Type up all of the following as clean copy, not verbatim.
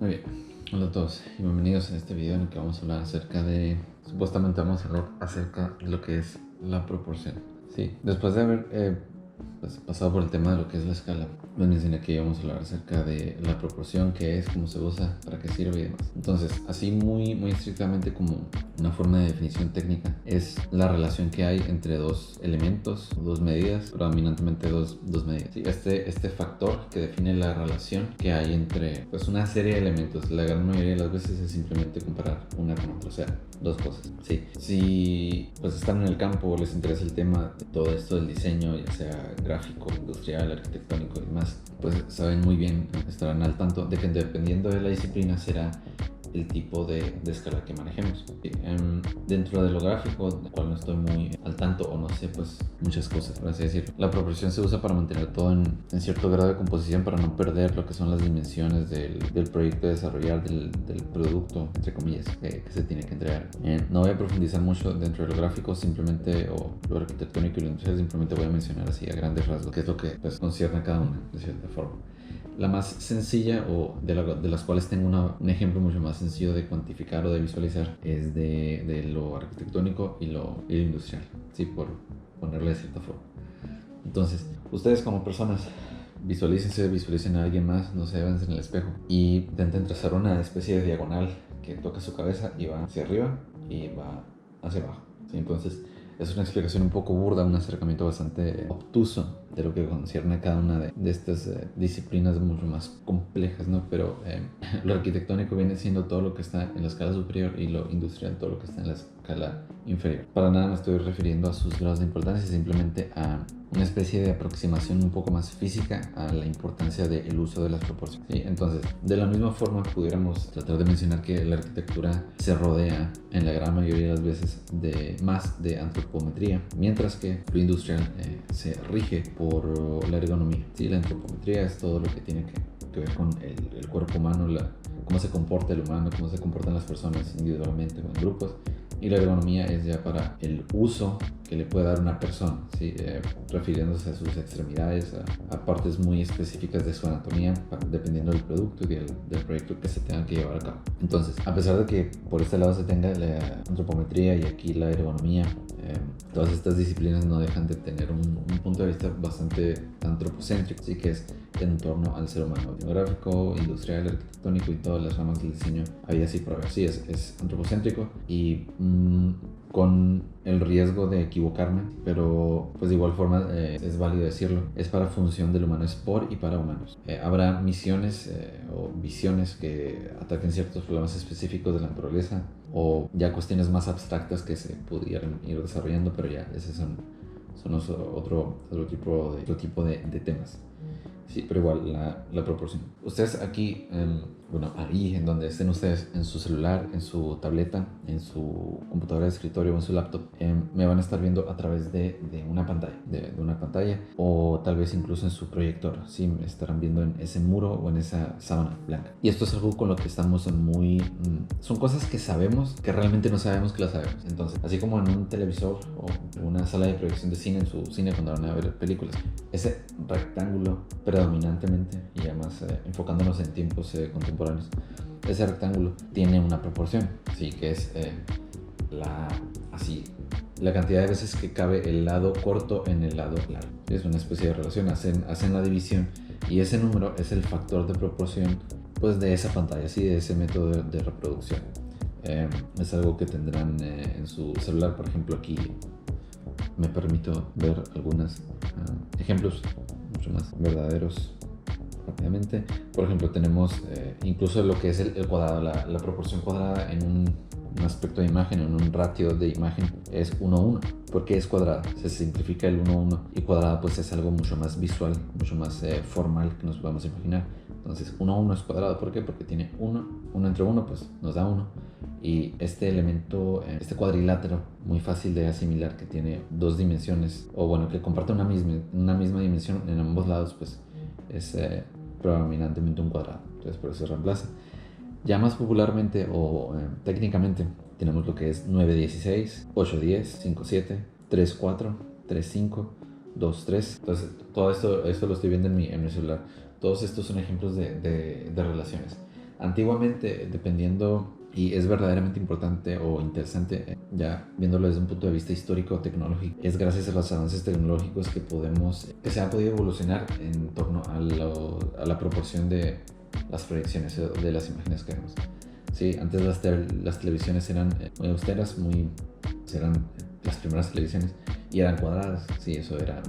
Muy bien, hola a todos y bienvenidos a este video en el que vamos a hablar supuestamente vamos a hablar acerca de lo que es la proporción. Sí, después de haber pasado por el tema de lo que es la escala, les mencioné que íbamos a hablar acerca de la proporción, qué es, cómo se usa, para qué sirve y demás. Entonces, así muy estrictamente como una forma de definición técnica, es la relación que hay entre dos elementos, dos medidas, predominantemente dos medidas. Sí, este factor que define la relación que hay entre pues, una serie de elementos, la gran mayoría de las veces es simplemente comparar una con otra, o sea, dos cosas. Sí, si pues están en el campo o les interesa el tema de todo esto del diseño, ya sea gráfico, industrial, arquitectónico y demás, pues saben muy bien, estarán al tanto de que dependiendo de la disciplina será el tipo de escala que manejemos. Dentro de lo gráfico, del cual no estoy muy al tanto o no sé pues muchas cosas, por así decirlo, la proporción se usa para mantener todo en cierto grado de composición, para no perder lo que son las dimensiones del proyecto de desarrollar, del producto, entre comillas, que se tiene que entregar. No voy a profundizar mucho dentro de lo gráfico, simplemente, o lo arquitectónico y lo industrial, simplemente voy a mencionar así a grandes rasgos qué es lo que pues, concierne a cada una, de cierta forma. La más sencilla, o de las cuales tengo un ejemplo mucho más sencillo de cuantificar o de visualizar, es de lo arquitectónico y lo industrial, ¿sí? Por ponerle de cierta forma. Entonces, ustedes como personas, visualicen a alguien más, no sé, véanse en el espejo y intenten trazar una especie de diagonal que toca su cabeza y va hacia arriba y va hacia abajo, ¿sí? Entonces, es una explicación un poco burda, un acercamiento bastante obtuso de lo que concierne a cada una de estas disciplinas mucho más complejas, ¿no? Pero lo arquitectónico viene siendo todo lo que está en la escala superior y lo industrial todo lo que está en la escala inferior. Para nada me estoy refiriendo a sus grados de importancia, simplemente a una especie de aproximación un poco más física a la importancia del uso de las proporciones, ¿sí? Entonces, de la misma forma pudiéramos tratar de mencionar que la arquitectura se rodea en la gran mayoría de las veces más de antropometría, mientras que lo industrial se rige por la ergonomía, ¿sí? La antropometría es todo lo que tiene que ver con el cuerpo humano, cómo se comporta el humano, cómo se comportan las personas individualmente o en grupos. Y la ergonomía es ya para el uso que le puede dar una persona, ¿sí? Refiriéndose a sus extremidades, a partes muy específicas de su anatomía, dependiendo del producto y del proyecto que se tenga que llevar a cabo. Entonces, a pesar de que por este lado se tenga la antropometría y aquí la ergonomía, todas estas disciplinas no dejan de tener un punto de vista bastante antropocéntrico, ¿sí? Que es en torno al ser humano, gráfico, industrial, arquitectónico y todas las ramas del diseño, había así por ver. Sí, es antropocéntrico y con el riesgo de equivocarme, pero pues de igual forma es válido decirlo, es para función del humano, es por y para humanos. Habrá misiones o visiones que ataquen ciertos problemas específicos de la naturaleza o ya cuestiones más abstractas que se pudieran ir desarrollando, pero ya esos son otro tipo de temas. Sí, pero igual la proporción. Ustedes aquí, ahí en donde estén ustedes, en su celular, en su tableta, en su computadora de escritorio o en su laptop, me van a estar viendo a través de una pantalla, de una pantalla, o tal vez incluso en su proyector. Sí, me estarán viendo en ese muro o en esa sábana blanca. Y esto es algo con lo que estamos son cosas que sabemos, que realmente no sabemos que las sabemos. Entonces, así como en un televisor o en una sala de proyección de cine, en su cine cuando van a ver películas, ese rectángulo predominantemente, y además enfocándonos en tiempos contemporáneos, ese rectángulo tiene una proporción, ¿sí? Que es la cantidad de veces que cabe el lado corto en el lado largo. Es una especie de relación, hacen la división y ese número es el factor de proporción pues de esa pantalla, ¿sí? De ese método de reproducción. Es algo que tendrán en su celular. Por ejemplo, aquí me permito ver algunos ejemplos mucho más verdaderos rápidamente. Por ejemplo, tenemos incluso lo que es el cuadrado, la proporción cuadrada en un aspecto de imagen, en un ratio de imagen, es 1:1. ¿Por qué es cuadrada? Se simplifica el 1:1 y cuadrada pues es algo mucho más visual, mucho más formal que nos podamos imaginar. Entonces 1:1 es cuadrado. ¿Por qué? Porque tiene 1 entre 1 pues nos da 1. Y este elemento, este cuadrilátero, muy fácil de asimilar, que tiene dos dimensiones, o bueno, que comparte una misma dimensión en ambos lados, pues es predominantemente un cuadrado. Entonces por eso se reemplaza. Ya más popularmente o técnicamente tenemos lo que es 9:16, 8:10, 5:7, 3:4, 3:5, 2:3. Entonces todo esto lo estoy viendo en mi celular. Todos estos son ejemplos de relaciones. Antiguamente, dependiendo, y es verdaderamente importante o interesante, ya viéndolo desde un punto de vista histórico o tecnológico, es gracias a los avances tecnológicos que se ha podido evolucionar en torno a la proporción de las proyecciones de las imágenes que vemos. Sí, antes las televisiones eran muy austeras, eran las primeras televisiones y eran cuadradas. Sí, eso era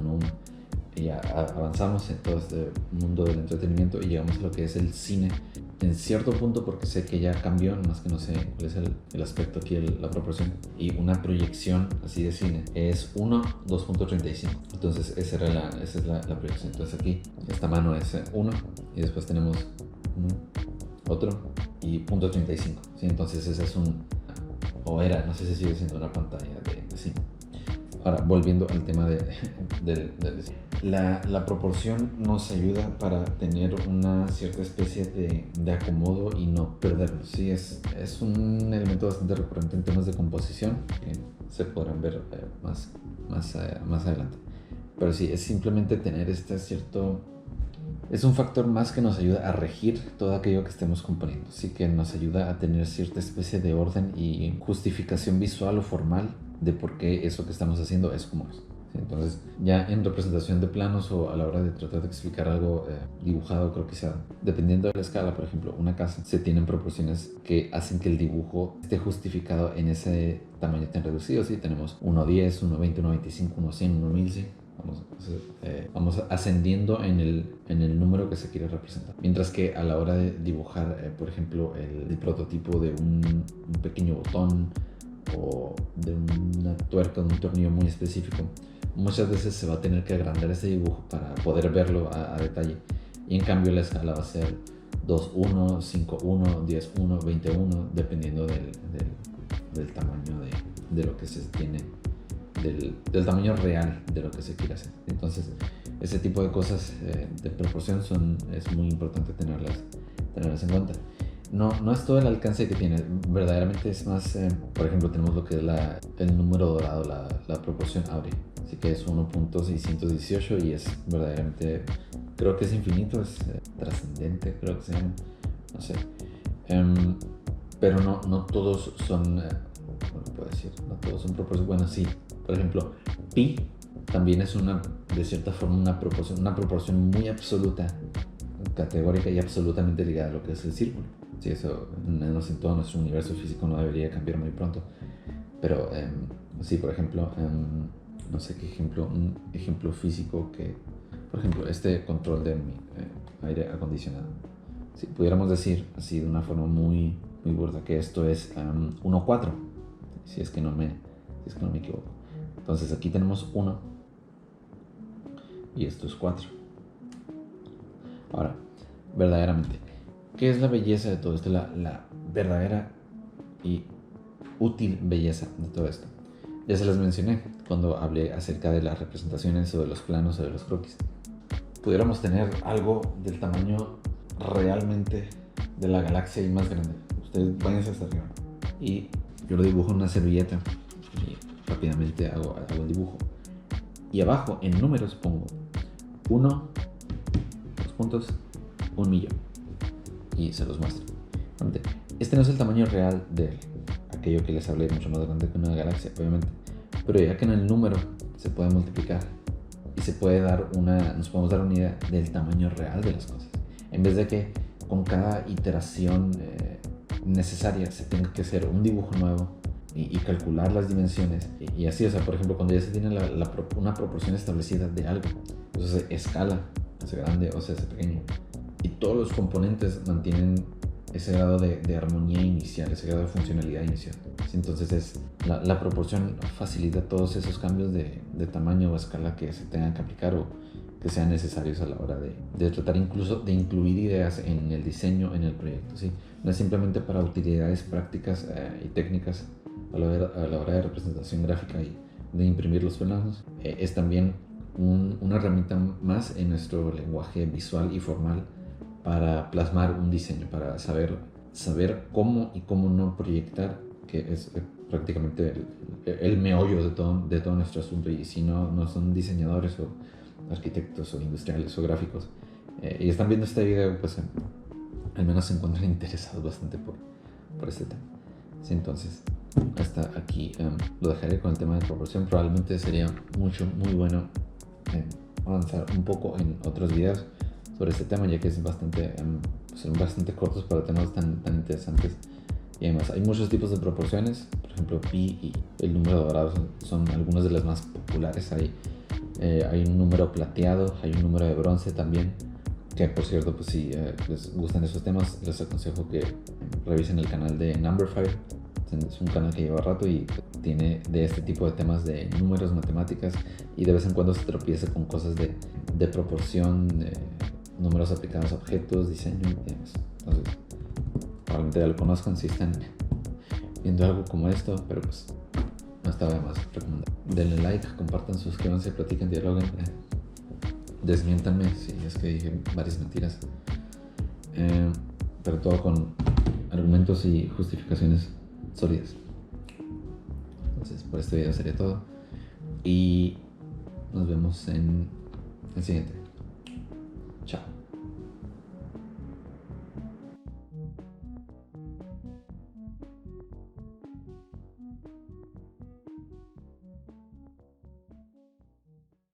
y ya avanzamos en todo este mundo del entretenimiento y llegamos a lo que es el cine en cierto punto, porque sé que ya cambió, más que no sé cuál es el aspecto aquí, la proporción. Y una proyección así de cine es 1, 2.35. Entonces esa es la proyección. Entonces aquí esta mano es 1 y después tenemos otro y punto 35. ¿Sí? Entonces esa es no sé si sigue siendo una pantalla de cine. Ahora, volviendo al tema la proporción nos ayuda para tener una cierta especie de acomodo y no perdernos. Sí, es un elemento bastante recurrente en temas de composición que se podrán ver más adelante. Pero sí, es simplemente tener es un factor más que nos ayuda a regir todo aquello que estemos componiendo. Sí, que nos ayuda a tener cierta especie de orden y justificación visual o formal de por qué eso que estamos haciendo es como es. ¿Sí? Entonces, ya en representación de planos o a la hora de tratar de explicar algo dibujado, creo que sea, dependiendo de la escala, por ejemplo, una casa, se tienen proporciones que hacen que el dibujo esté justificado en ese tamaño tan reducido. ¿Sí? Tenemos 1:10, 1:20, 1:25, 1:100, 1:1000, ¿sí? Vamos ascendiendo en el número que se quiere representar. Mientras que a la hora de dibujar, por ejemplo, el prototipo de un pequeño botón o de una tuerca, de un tornillo muy específico, muchas veces se va a tener que agrandar ese dibujo para poder verlo a detalle. Y en cambio la escala va a ser 2:1, 5:1, 10:1, 20:1, dependiendo del tamaño de lo que se tiene, del tamaño real de lo que se quiere hacer. Entonces, ese tipo de cosas de proporción es muy importante tenerlas en cuenta. No es todo el alcance que tiene, verdaderamente es más, por ejemplo, tenemos lo que es el número dorado, la proporción áurea, así que es 1.618 y es verdaderamente, creo que es infinito, es trascendente, creo que se llama, no sé. Pero no todos son, ¿cómo puedo decir? No todos son proporciones, bueno, sí, por ejemplo, pi también es de cierta forma una proporción muy absoluta, categórica y absolutamente ligada a lo que es el círculo. Sí, eso en todo nuestro universo físico no debería cambiar muy pronto. Pero sí, por ejemplo, no sé qué ejemplo, un ejemplo físico que, por ejemplo, este control de mi aire acondicionado. Si pudiéramos decir así de una forma muy, muy burda que esto es 1:4, si es que no me equivoco. Entonces aquí tenemos 1 y esto es 4. Ahora, verdaderamente, ¿qué es la belleza de todo esto? La verdadera y útil belleza de todo esto. Ya se las mencioné cuando hablé acerca de las representaciones o de los planos o de los croquis. Pudiéramos tener algo del tamaño realmente de la galaxia y más grande. Ustedes váyanse hasta arriba y yo lo dibujo en una servilleta y rápidamente hago el dibujo. Y abajo en números pongo 1, 2 puntos, 1.000.000 y se los muestro. Este no es el tamaño real de aquello que les hablé, mucho más grande que una galaxia, obviamente, pero ya que en el número se puede multiplicar y nos podemos dar una idea del tamaño real de las cosas, en vez de que con cada iteración necesaria se tenga que hacer un dibujo nuevo y calcular las dimensiones y así, o sea, por ejemplo, cuando ya se tiene una proporción establecida de algo, entonces se escala, se hace grande o se hace pequeño, y todos los componentes mantienen ese grado de armonía inicial, ese grado de funcionalidad inicial. Entonces la proporción facilita todos esos cambios de tamaño o escala que se tengan que aplicar o que sean necesarios a la hora de tratar incluso de incluir ideas en el diseño, en el proyecto. ¿Sí? No es simplemente para utilidades prácticas y técnicas a la hora de representación gráfica y de imprimir los planos, es también una herramienta más en nuestro lenguaje visual y formal para plasmar un diseño, para saber cómo y cómo no proyectar, que es prácticamente el meollo de todo nuestro asunto. Y si no son diseñadores o arquitectos o industriales o gráficos y están viendo este video, pues al menos se encuentran interesados bastante por este tema. Sí, entonces, hasta aquí lo dejaré con el tema de proporción. Probablemente sería muy bueno avanzar un poco en otros videos sobre este tema, ya que es bastante, son bastante cortos para temas tan interesantes. Y además hay muchos tipos de proporciones, por ejemplo pi y el número dorado son algunas de las más populares. Hay un número plateado, hay un número de bronce también, que por cierto, pues si les gustan esos temas, les aconsejo que revisen el canal de Numberphile. Es un canal que lleva rato y tiene de este tipo de temas de números, matemáticas, y de vez en cuando se tropieza con cosas de proporción, de números aplicados a objetos, diseño y demás. Entonces, probablemente ya lo conozcan si están viendo algo como esto, pero pues no estaba de más recomendar. Denle like, compartan, suscríbanse, platiquen, dialoguen. Desmiéntanme si es que dije varias mentiras, pero todo con argumentos y justificaciones sólidas. Entonces, por este video sería todo y nos vemos en el siguiente. Chao.